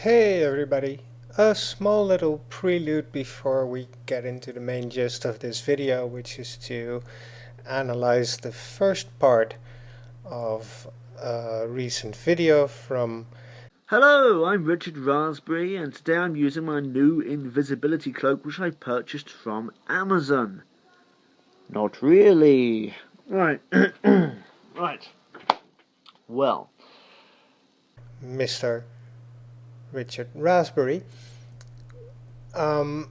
Hey everybody! A small little prelude before we get into the main gist of this video, which is to analyze the first part of a recent video from... Hello, I'm Richard Raspberry, and today I'm using my new invisibility cloak which I purchased from Amazon. Not really. Right. Right. Well, Mr. Richard Raspberry. The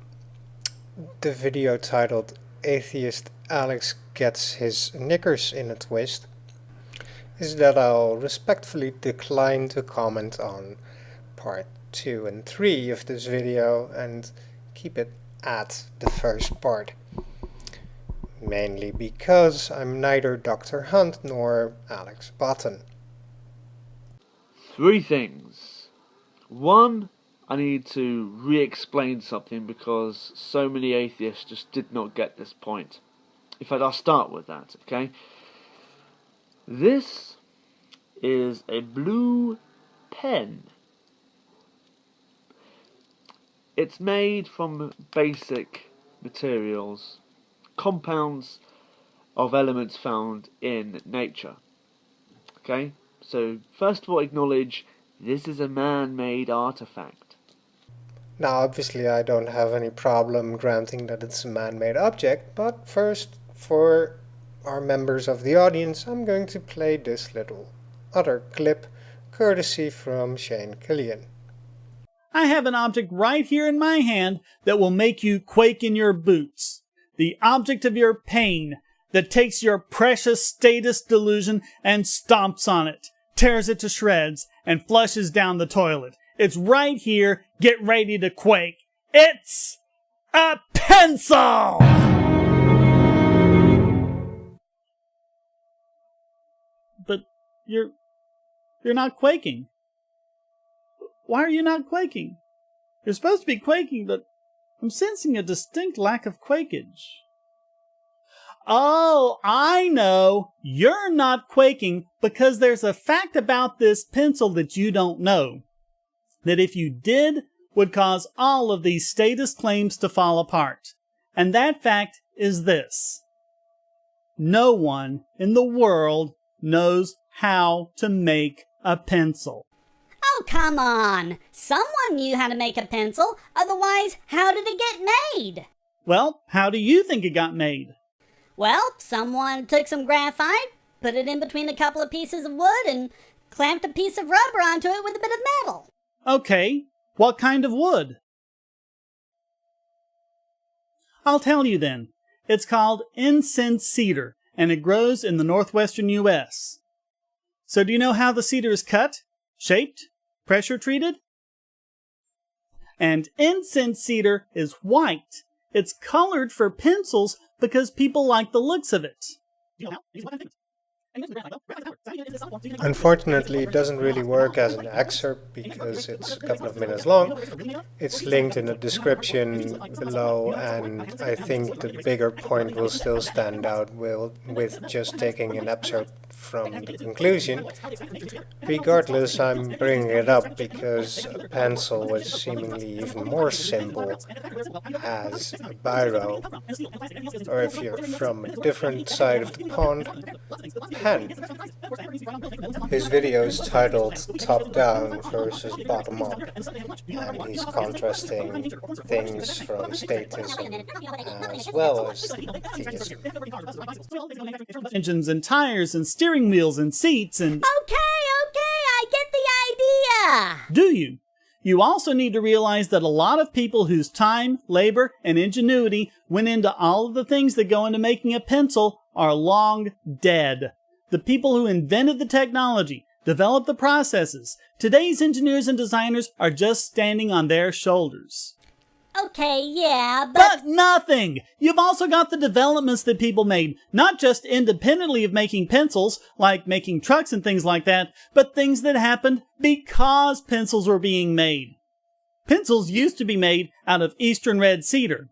video titled Atheist Alex Gets His Knickers in a Twist is that I'll respectfully decline to comment on part 2 and 3 of this video and keep it at the first part. Mainly because I'm neither Dr. Hunt nor Alex Button. three things. One, I need to re-explain something because so many atheists just did not get this point. In fact, I'll start with that, okay? This is a blue pen. It's made from basic materials, compounds of elements found in nature. Okay? So, first of all, acknowledge this is a man-made artifact. Now obviously I don't have any problem granting that it's a man-made object, but first, for our members of the audience, I'm going to play this little other clip, courtesy from Shane Killian. I have an object right here in my hand that will make you quake in your boots. The object of your pain that takes your precious status delusion and stomps on it, tears it to shreds, and flushes down the toilet. It's right here. Get ready to quake. It's a pencil! But you're not quaking. Why are you not quaking? You're supposed to be quaking, but I'm sensing a distinct lack of quakage. Oh, I know. You're not quaking because there's a fact about this pencil that you don't know. That if you did, would cause all of these status claims to fall apart. And that fact is this. No one in the world knows how to make a pencil. Oh, come on. Someone knew how to make a pencil. Otherwise, how did it get made? Well, how do you think it got made? Well, someone took some graphite, put it in between a couple of pieces of wood, and clamped a piece of rubber onto it with a bit of metal. Okay, what kind of wood? I'll tell you then. It's called incense cedar, and it grows in the northwestern U.S. So do you know how the cedar is cut, shaped, pressure treated? And incense cedar is white. It's colored for pencils because people like the looks of it. Unfortunately, it doesn't really work as an excerpt because it's a couple of minutes long. It's linked in the description below, and I think the bigger point will still stand out with just taking an excerpt from the conclusion. Regardless, I'm bringing it up because a pencil was seemingly even more simple as a biro, or if you're from a different side of the pond, pen. His video is titled Top Down versus Bottom Up, and he's contrasting things from statism as well as theism. Engines and tires and steering wheels and seats and... Okay, I get the idea. Do you? You also need to realize that a lot of people whose time, labor, and ingenuity went into all of the things that go into making a pencil are long dead. The people who invented the technology, developed the processes, today's engineers and designers are just standing on their shoulders. Okay, yeah, But nothing! You've also got the developments that people made, not just independently of making pencils, like making trucks and things like that, but things that happened because pencils were being made. Pencils used to be made out of eastern red cedar.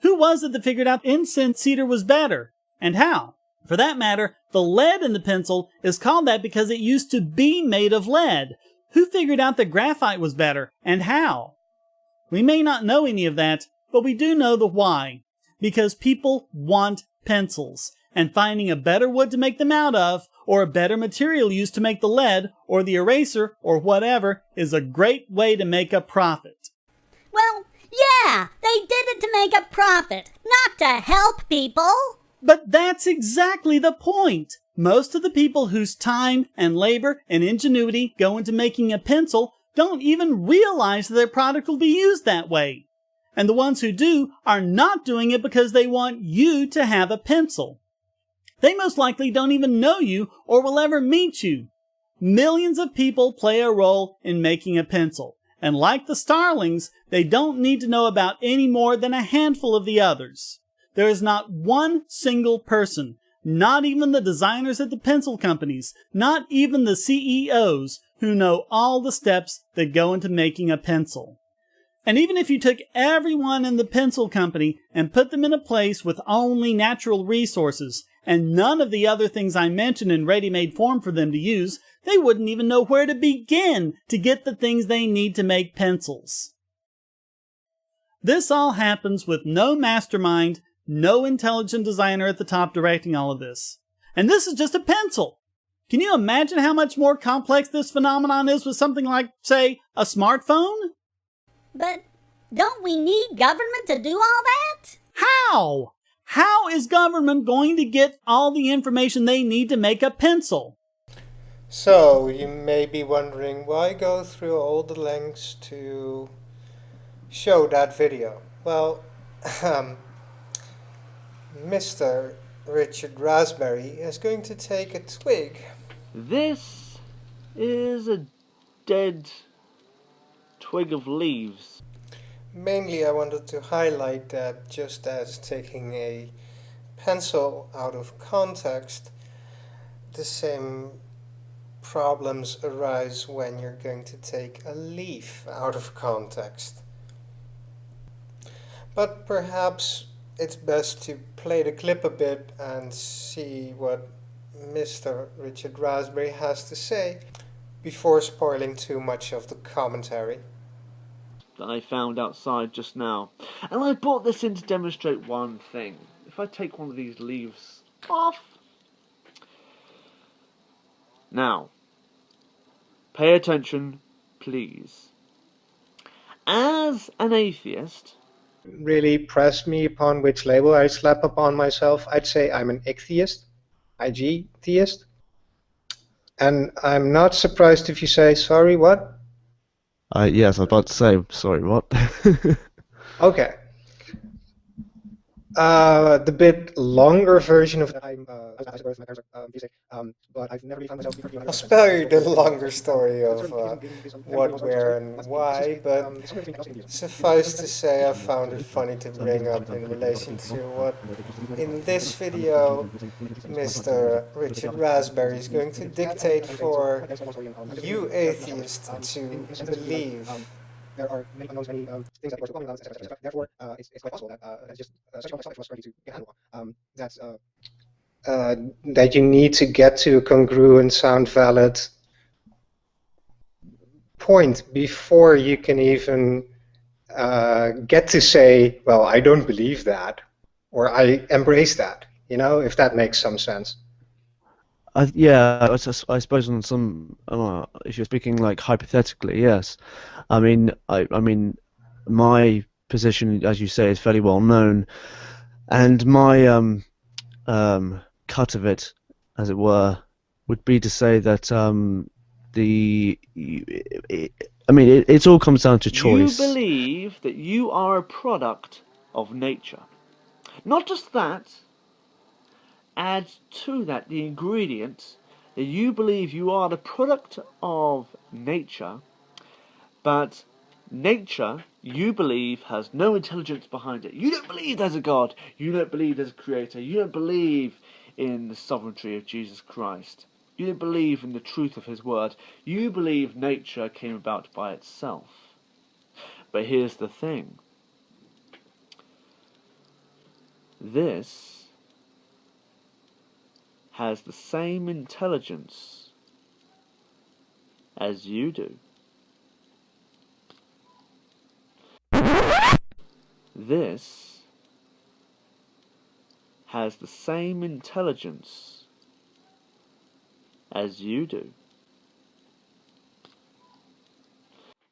Who was it that figured out incense cedar was better? And how? For that matter, the lead in the pencil is called that because it used to be made of lead. Who figured out that graphite was better, and how? We may not know any of that, but we do know the why. Because people want pencils, and finding a better wood to make them out of, or a better material used to make the lead, or the eraser, or whatever, is a great way to make a profit. Well, yeah, they did it to make a profit, not to help people. But that's exactly the point. Most of the people whose time and labor and ingenuity go into making a pencil don't even realize that their product will be used that way. And the ones who do are not doing it because they want you to have a pencil. They most likely don't even know you or will ever meet you. Millions of people play a role in making a pencil. And like the starlings, they don't need to know about any more than a handful of the others. There is not one single person, not even the designers at the pencil companies, not even the CEOs, who know all the steps that go into making a pencil. And even if you took everyone in the pencil company and put them in a place with only natural resources, and none of the other things I mentioned in ready-made form for them to use, they wouldn't even know where to begin to get the things they need to make pencils. This all happens with no mastermind, no intelligent designer at the top directing all of this. And this is just a pencil. Can you imagine how much more complex this phenomenon is with something like, say, a smartphone? But don't we need government to do all that? How? How is government going to get all the information they need to make a pencil? So, you may be wondering, why go through all the lengths to show that video? Well, Mr. Richard Raspberry is going to take a twig. This is a dead twig of leaves. Mainly I wanted to highlight that just as taking a pencil out of context, the same problems arise when you're going to take a leaf out of context. But perhaps it's best to play the clip a bit and see what Mr. Richard Raspberry has to say before spoiling too much of the commentary. That I found outside just now. And I brought this in to demonstrate one thing. If I take one of these leaves off. Now, pay attention, please. As an atheist, Really press me upon which label I slap upon myself. I'd say I'm an ichtheist, IG theist. And I'm not surprised if you say, sorry, what? Yes, I was about to say, sorry, what? Okay. The bit longer version of I'll spare you the longer story of what, where, and why, but suffice to say I found it funny to bring up in relation to what in this video Mr. Richard Raspberry is going to dictate for you atheists to believe. There are many unknowns, many things that we're still etc. Therefore, it's quite possible that that's just such a complex was struggling to handle. That you need to get to a congruent, sound, valid point before you can even get to say, well, I don't believe that, or I embrace that. You know, if that makes some sense. Yeah, I suppose on some, if you're speaking like hypothetically, yes. I mean, my position, as you say, is fairly well known, and my cut of it, as it were, would be to say that it all comes down to choice. you believe that you are a product of nature. Not just that, add to that the ingredient that you believe you are the product of nature, but nature, you believe, has no intelligence behind it. You don't believe there's a God. You don't believe there's a creator. You don't believe in the sovereignty of Jesus Christ. You don't believe in the truth of his word. You believe nature came about by itself. But here's the thing. This has the same intelligence as you do. This has the same intelligence as you do.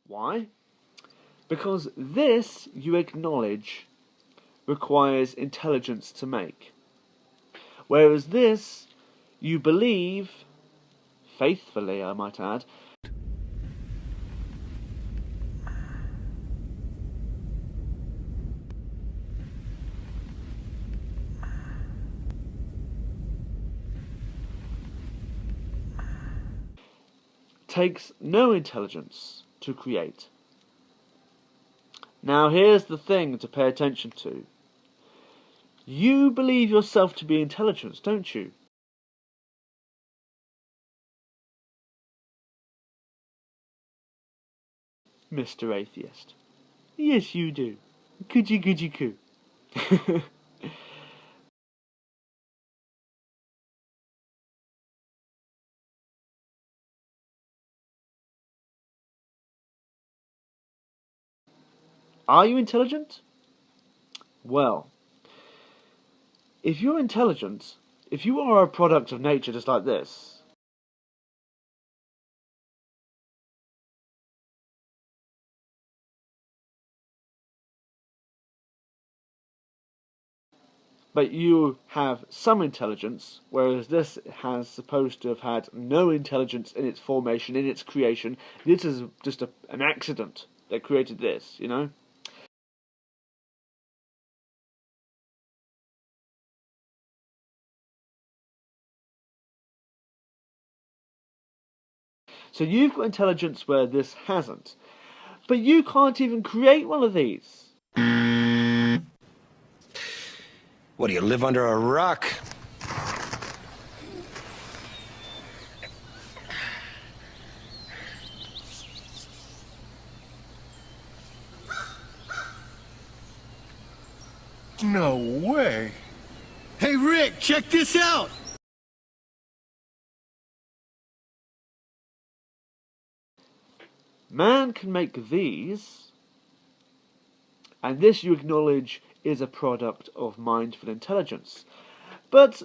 Why? Because this, you acknowledge, requires intelligence to make. Whereas this, you believe, faithfully I might add, takes no intelligence to create. Now here's the thing to pay attention to. You believe yourself to be intelligent, don't you? Mr. Atheist. Yes, you do. Coochie coo. Are you intelligent? Well, if you're intelligent, if you are a product of nature just like this, but you have some intelligence, whereas this has supposed to have had no intelligence in its formation, in its creation. This is just an accident that created this, you know? So you've got intelligence where this hasn't. But you can't even create one of these. What, do you live under a rock? No way. Hey, Rick, check this out. Man can make these, and this you acknowledge is a product of mindful intelligence. But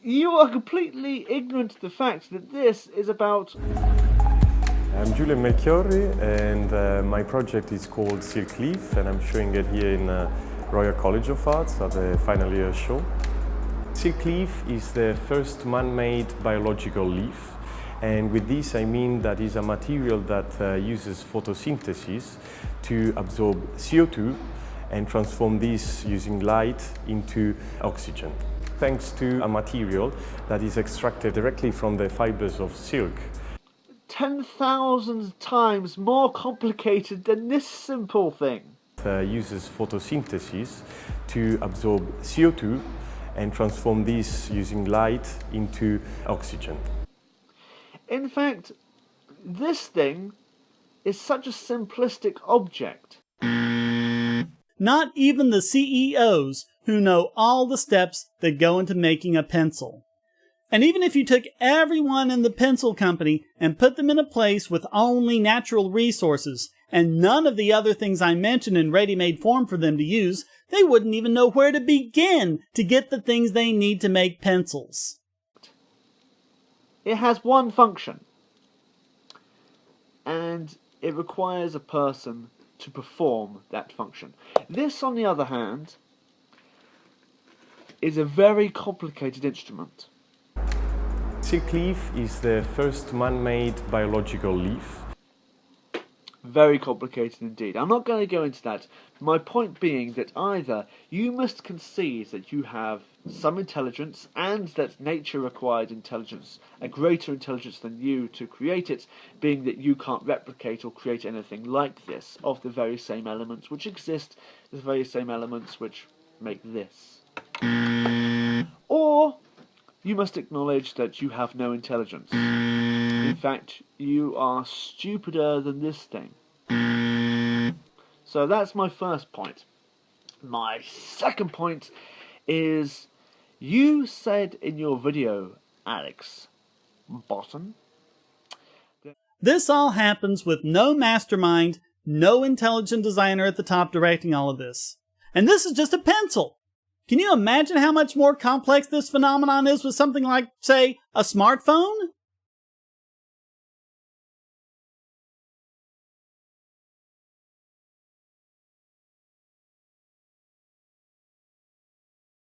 you are completely ignorant of the fact that this is about... I'm Julian Melchiorri, and my project is called Silk Leaf, and I'm showing it here in Royal College of Arts at the final year show. Silk Leaf is the first man-made biological leaf. And with this I mean that is a material that uses photosynthesis to absorb CO2 and transform this using light into oxygen. Thanks to a material that is extracted directly from the fibers of silk. 10,000 times more complicated than this simple thing. Uses photosynthesis to absorb CO2 and transform this using light into oxygen. In fact, this thing is such a simplistic object. Not even the CEOs who know all the steps that go into making a pencil. And even if you took everyone in the pencil company and put them in a place with only natural resources and none of the other things I mentioned in ready-made form for them to use, they wouldn't even know where to begin to get the things they need to make pencils. It has one function, and it requires a person to perform that function. This, on the other hand, is a very complicated instrument. Silk leaf is the first man-made biological leaf. Very complicated indeed. I'm not going to go into that. My point being that either you must concede that you have some intelligence and that nature required intelligence, a greater intelligence than you to create it, being that you can't replicate or create anything like this of the very same elements which exist, the very same elements which make this. Or you must acknowledge that you have no intelligence. In fact, you are stupider than this thing. So that's my first point. My second point is, you said in your video, Alex Bottom, This all happens with no mastermind, no intelligent designer at the top directing all of this. And this is just a pencil. Can you imagine how much more complex this phenomenon is with something like, say, a smartphone?